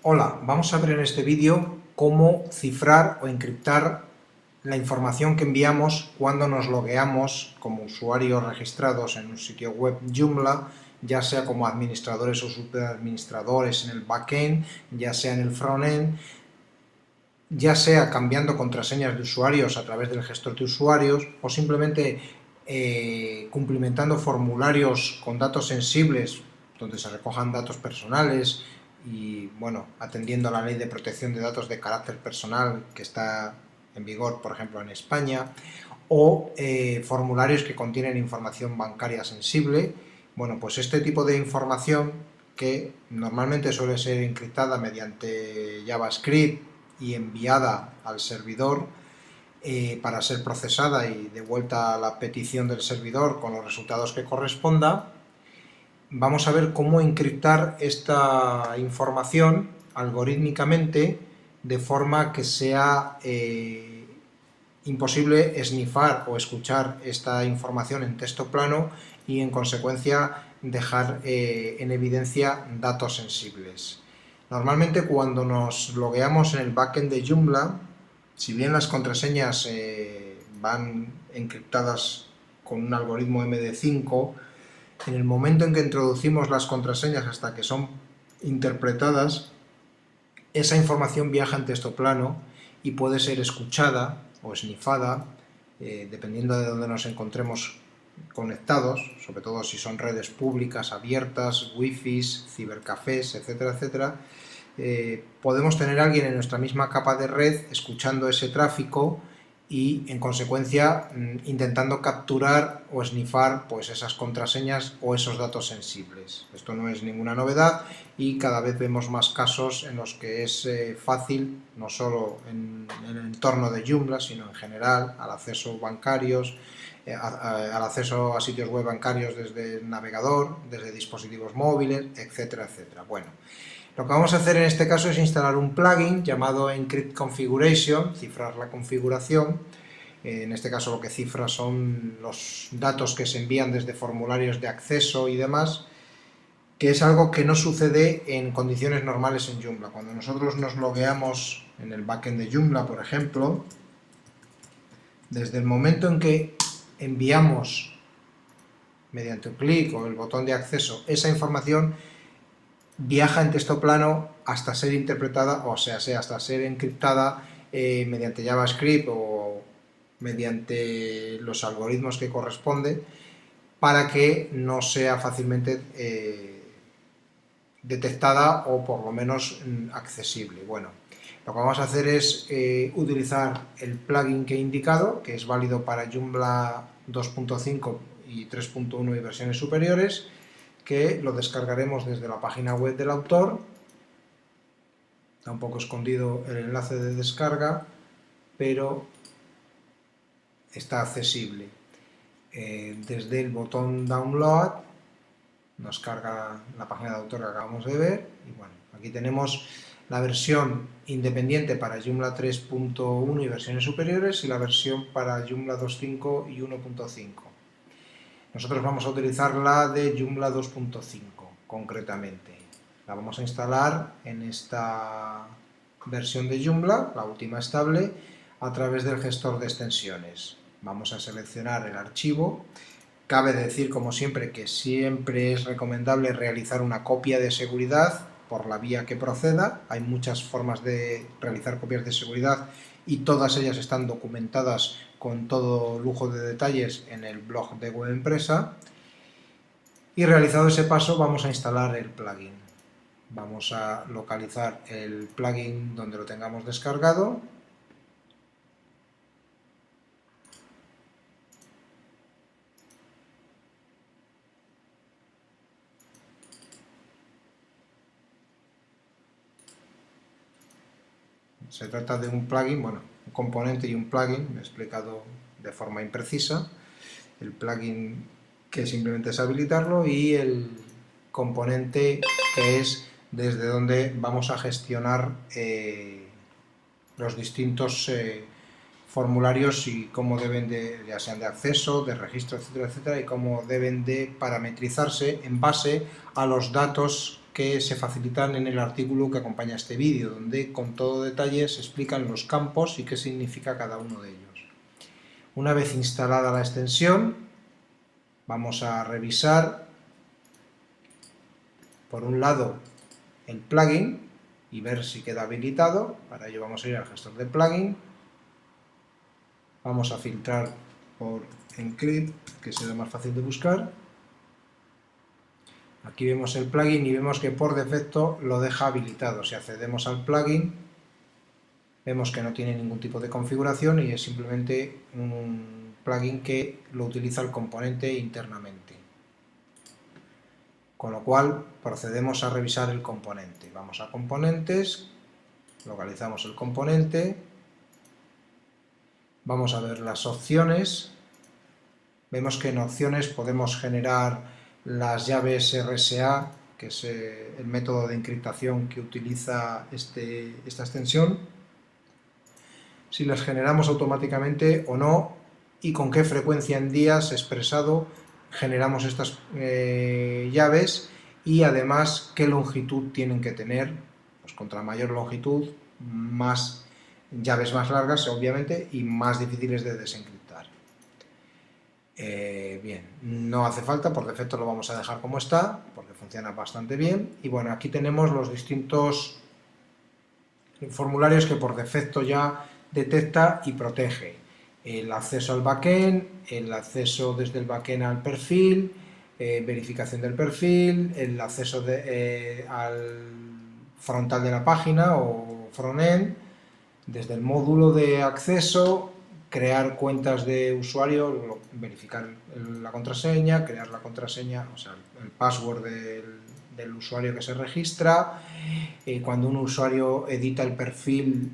Hola, vamos a ver en este vídeo cómo cifrar o encriptar la información que enviamos cuando nos logueamos como usuarios registrados en un sitio web Joomla, ya sea como administradores o superadministradores en el backend, ya sea en el frontend, ya sea cambiando contraseñas de usuarios a través del gestor de usuarios o simplemente cumplimentando formularios con datos sensibles donde se recojan datos personales y, bueno, atendiendo a la ley de protección de datos de carácter personal que está en vigor, por ejemplo, en España, o formularios que contienen información bancaria sensible. Bueno, pues este tipo de información, que normalmente suele ser encriptada mediante JavaScript y enviada al servidor para ser procesada y devuelta a la petición del servidor con los resultados que corresponda, vamos a ver cómo encriptar esta información algorítmicamente de forma que sea imposible esnifar o escuchar esta información en texto plano y, en consecuencia, dejar en evidencia datos sensibles. Normalmente, cuando nos logueamos en el backend de Joomla, si bien las contraseñas van encriptadas con un algoritmo MD5, en el momento en que introducimos las contraseñas hasta que son interpretadas, esa información viaja en texto plano y puede ser escuchada o esnifada, dependiendo de dónde nos encontremos conectados, sobre todo si son redes públicas, abiertas, wifis, cibercafés, etcétera, etcétera. Podemos tener a alguien en nuestra misma capa de red escuchando ese tráfico y, en consecuencia, intentando capturar o esnifar pues esas contraseñas o esos datos sensibles. Esto no es ninguna novedad y cada vez vemos más casos en los que es fácil, no solo en el entorno de Joomla, sino en general, al acceso bancarios, al acceso a sitios web bancarios desde el navegador, desde dispositivos móviles, etcétera, etcétera. Bueno, lo que vamos a hacer en este caso es instalar un plugin llamado Encrypt Configuration, cifrar la configuración. En este caso lo que cifra son los datos que se envían desde formularios de acceso y demás, que es algo que no sucede en condiciones normales en Joomla. Cuando nosotros nos logueamos en el backend de Joomla, por ejemplo, desde el momento en que enviamos mediante un clic o el botón de acceso esa información, viaja en texto plano hasta ser interpretada, o sea, hasta ser encriptada mediante JavaScript o mediante los algoritmos que corresponde, para que no sea fácilmente detectada o por lo menos accesible. Bueno, lo que vamos a hacer es utilizar el plugin que he indicado, que es válido para Joomla 2.5 y 3.1 y versiones superiores, que lo descargaremos desde la página web del autor. Está un poco escondido el enlace de descarga, pero está accesible. Desde el botón Download nos carga la página de autor que acabamos de ver y, bueno, aquí tenemos la versión independiente para Joomla 3.1 y versiones superiores y la versión para Joomla 2.5 y 1.5. Nosotros vamos a utilizar la de Joomla 2.5 concretamente. La vamos a instalar en esta versión de Joomla, la última estable, a través del gestor de extensiones. Vamos a seleccionar el archivo. Cabe decir, como siempre, que siempre es recomendable realizar una copia de seguridad por la vía que proceda. Hay muchas formas de realizar copias de seguridad y todas ellas están documentadas con todo lujo de detalles en el blog de Web Empresa. Y realizado ese paso, vamos a instalar el plugin. Vamos a localizar el plugin donde lo tengamos descargado. Se trata de un plugin, bueno, un componente y un plugin, me he explicado de forma imprecisa. El plugin, que simplemente es habilitarlo, y el componente, que es desde donde vamos a gestionar los distintos formularios y cómo deben de, ya sean de acceso, de registro, etcétera, etcétera, y cómo deben de parametrizarse en base a los datos que se facilitan en el artículo que acompaña este vídeo, donde con todo detalle se explican los campos y qué significa cada uno de ellos. Una vez instalada la extensión, vamos a revisar, por un lado, el plugin y ver si queda habilitado. Para ello vamos a ir al gestor de plugin, vamos a filtrar por Encrypt, que será más fácil de buscar. Aquí vemos el plugin y vemos que por defecto lo deja habilitado. Si accedemos al plugin, vemos que no tiene ningún tipo de configuración y es simplemente un plugin que lo utiliza el componente internamente. Con lo cual procedemos a revisar el componente. Vamos a componentes, localizamos el componente, vamos a ver las opciones. Vemos que en opciones podemos generar las llaves RSA, que es el método de encriptación que utiliza esta extensión, si las generamos automáticamente o no y con qué frecuencia en días expresado generamos estas llaves y además qué longitud tienen que tener. Pues contra mayor longitud, más llaves más largas obviamente y más difíciles de desencriptar. Bien, no hace falta, por defecto lo vamos a dejar como está, porque funciona bastante bien. Y bueno, aquí tenemos los distintos formularios que por defecto ya detecta y protege. El acceso al backend, el acceso desde el backend al perfil, verificación del perfil, el acceso al frontal de la página o frontend, desde el módulo de acceso, crear cuentas de usuario, verificar la contraseña, crear la contraseña, o sea, el password del usuario que se registra, cuando un usuario edita el perfil,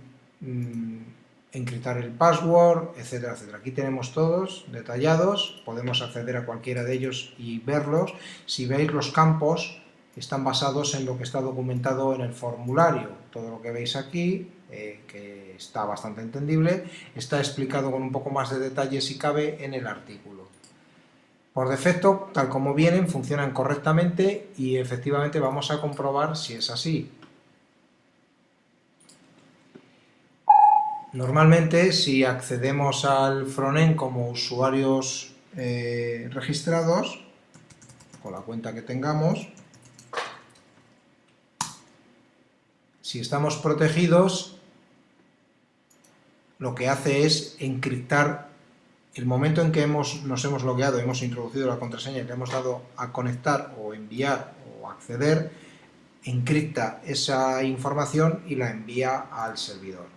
encriptar el password, etcétera, etcétera. Aquí tenemos todos detallados, podemos acceder a cualquiera de ellos y verlos. Si veis, los campos están basados en lo que está documentado en el formulario. Todo lo que veis aquí, que está bastante entendible, está explicado con un poco más de detalle si cabe en el artículo. Por defecto, tal como vienen, funcionan correctamente y efectivamente vamos a comprobar si es así. Normalmente, si accedemos al frontend como usuarios registrados, con la cuenta que tengamos, si estamos protegidos, lo que hace es encriptar el momento en que nos hemos logueado, hemos introducido la contraseña y le hemos dado a conectar o enviar o acceder, encripta esa información y la envía al servidor.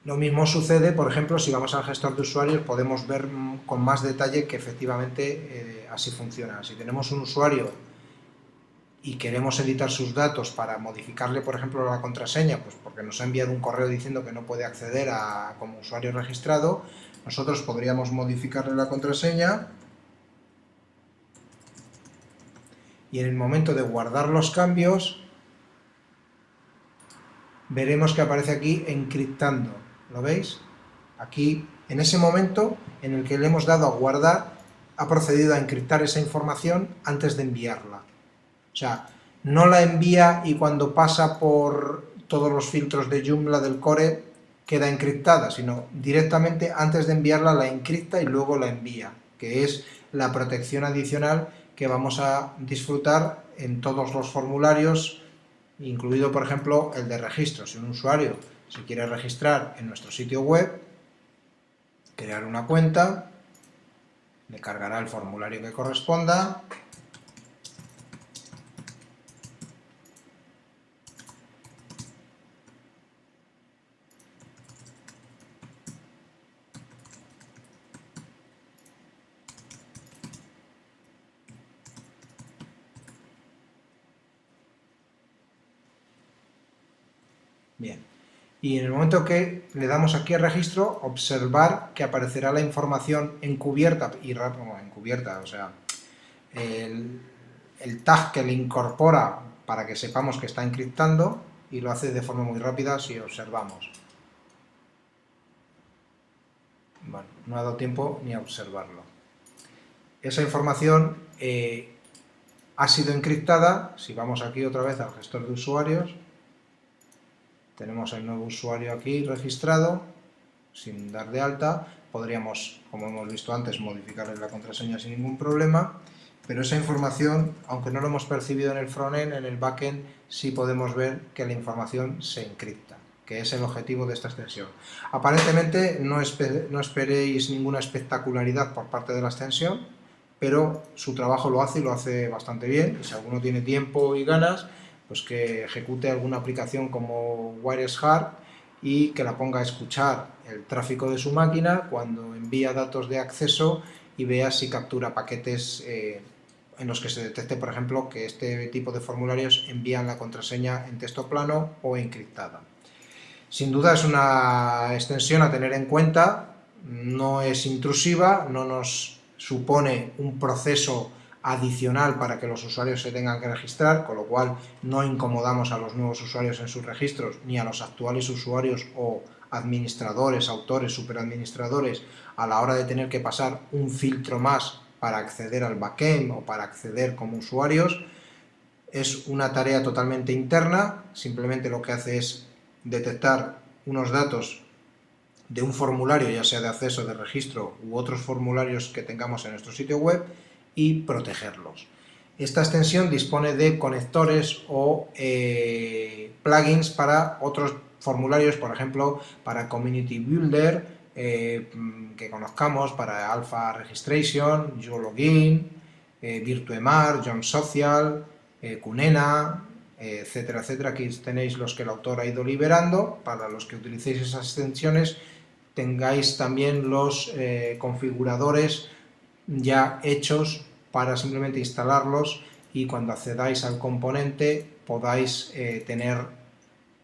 Lo mismo sucede, por ejemplo, si vamos al gestor de usuarios, podemos ver con más detalle que efectivamente así funciona. Si tenemos un usuario y queremos editar sus datos para modificarle, por ejemplo, la contraseña, pues porque nos ha enviado un correo diciendo que no puede acceder como usuario registrado, nosotros podríamos modificarle la contraseña y en el momento de guardar los cambios veremos que aparece aquí encriptando. ¿Lo veis? Aquí, en ese momento en el que le hemos dado a guardar, ha procedido a encriptar esa información antes de enviarla. O sea, no la envía y cuando pasa por todos los filtros de Joomla del core queda encriptada, sino directamente antes de enviarla la encripta y luego la envía, que es la protección adicional que vamos a disfrutar en todos los formularios, incluido por ejemplo el de registro. Si un usuario se quiere registrar en nuestro sitio web, crear una cuenta, le cargará el formulario que corresponda, bien. Y en el momento que le damos aquí a registro, observar que aparecerá la información encubierta, o sea, el tag que le incorpora para que sepamos que está encriptando, y lo hace de forma muy rápida si observamos. Bueno, no ha dado tiempo ni a observarlo. Esa información ha sido encriptada. Si vamos aquí otra vez al gestor de usuarios, tenemos el nuevo usuario aquí registrado, sin dar de alta. Podríamos, como hemos visto antes, modificarle la contraseña sin ningún problema, pero esa información, aunque no lo hemos percibido en el frontend, en el backend sí podemos ver que la información se encripta, que es el objetivo de esta extensión. Aparentemente no esperéis ninguna espectacularidad por parte de la extensión, pero su trabajo lo hace y lo hace bastante bien, y si alguno tiene tiempo y ganas, pues que ejecute alguna aplicación como WiresHard y que la ponga a escuchar el tráfico de su máquina cuando envía datos de acceso y vea si captura paquetes en los que se detecte, por ejemplo, que este tipo de formularios envían la contraseña en texto plano o encriptada. Sin duda es una extensión a tener en cuenta, no es intrusiva, no nos supone un proceso adicional para que los usuarios se tengan que registrar, con lo cual no incomodamos a los nuevos usuarios en sus registros, ni a los actuales usuarios o administradores, autores, superadministradores, a la hora de tener que pasar un filtro más para acceder al backend o para acceder como usuarios. Es una tarea totalmente interna, simplemente lo que hace es detectar unos datos de un formulario, ya sea de acceso, de registro u otros formularios que tengamos en nuestro sitio web, y protegerlos. Esta extensión dispone de conectores o plugins para otros formularios, por ejemplo, para Community Builder, que conozcamos, para Alpha Registration, YoLogin, Virtuemar, Jump Social, Kunena, etcétera, etcétera. Aquí tenéis los que el autor ha ido liberando. Para los que utilicéis esas extensiones, tengáis también los configuradores ya hechos para simplemente instalarlos y cuando accedáis al componente podáis tener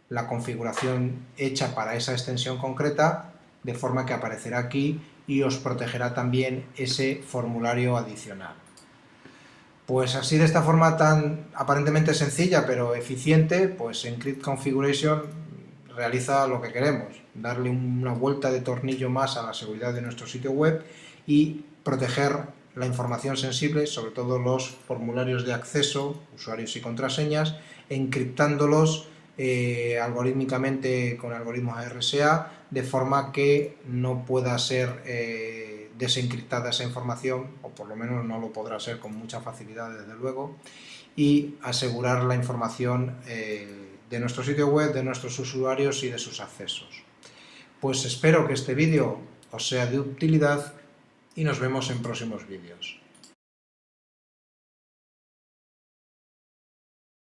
la configuración hecha para esa extensión concreta, de forma que aparecerá aquí y os protegerá también ese formulario adicional. Pues así, de esta forma tan aparentemente sencilla pero eficiente, pues Encrypt Configuration realiza lo que queremos, darle una vuelta de tornillo más a la seguridad de nuestro sitio web y proteger la información sensible, sobre todo los formularios de acceso, usuarios y contraseñas, encriptándolos algorítmicamente con algoritmos RSA, de forma que no pueda ser desencriptada esa información, o por lo menos no lo podrá ser con mucha facilidad, desde luego, y asegurar la información de nuestro sitio web, de nuestros usuarios y de sus accesos. Pues espero que este vídeo os sea de utilidad y nos vemos en próximos vídeos.